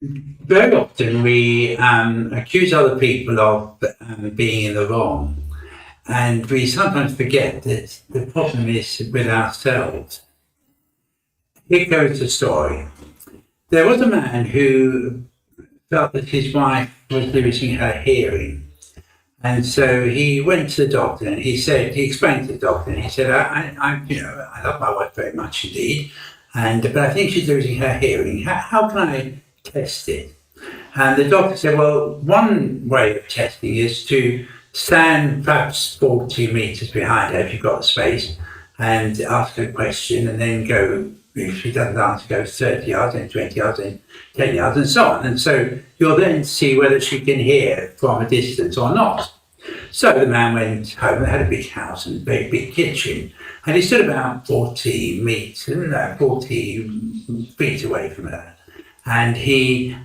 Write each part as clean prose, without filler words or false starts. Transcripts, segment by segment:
Very often we accuse other people of being in the wrong, and we sometimes forget that the problem is with ourselves. Here goes the story. There was a man who felt that his wife was losing her hearing. And so he went to the doctor and he explained to the doctor and he said, I love my wife very much indeed, but I think she's losing her hearing. How can I test it? And the doctor said, well, one way of testing is to stand perhaps 40 meters behind her if you've got the space and ask her a question and then go, if she doesn't answer, go 30 yards, then 20 yards, then 10 yards and so on. And so you'll then see whether she can hear from a distance or not. So the man went home. They had a big house and a very big kitchen. And he stood about 40 feet away from her. And he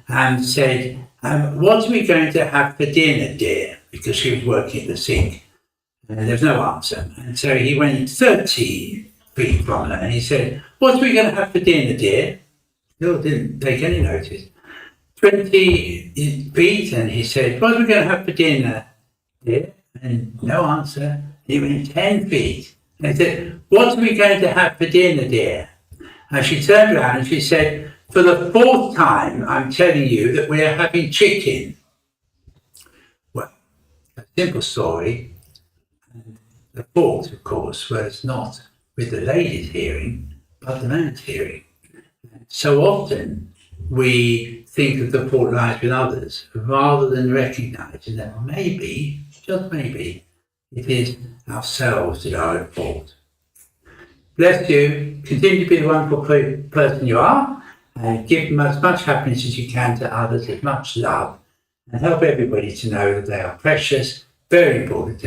said, what are we going to have for dinner, dear? Because she was working at the sink. And there was no answer. And so he went 30 feet from her and he said, what are we going to have for dinner, dear? Still didn't take any notice. 20 feet, and he said, what are we going to have for dinner, dear? And no answer. He went 10 feet. And he said, what are we going to have for dinner, dear? And she turned around and she said, for the fourth time, I'm telling you that we are having chicken. Well, a simple story. And the fault, of course, was not with the lady's hearing, but the man's hearing. So often we think that the fault lies with others rather than recognizing that maybe, just maybe, it is ourselves that are at fault. Bless you. Continue to be the wonderful person you are and give as much happiness as you can to others, as much love, and help everybody to know that they are precious, very important.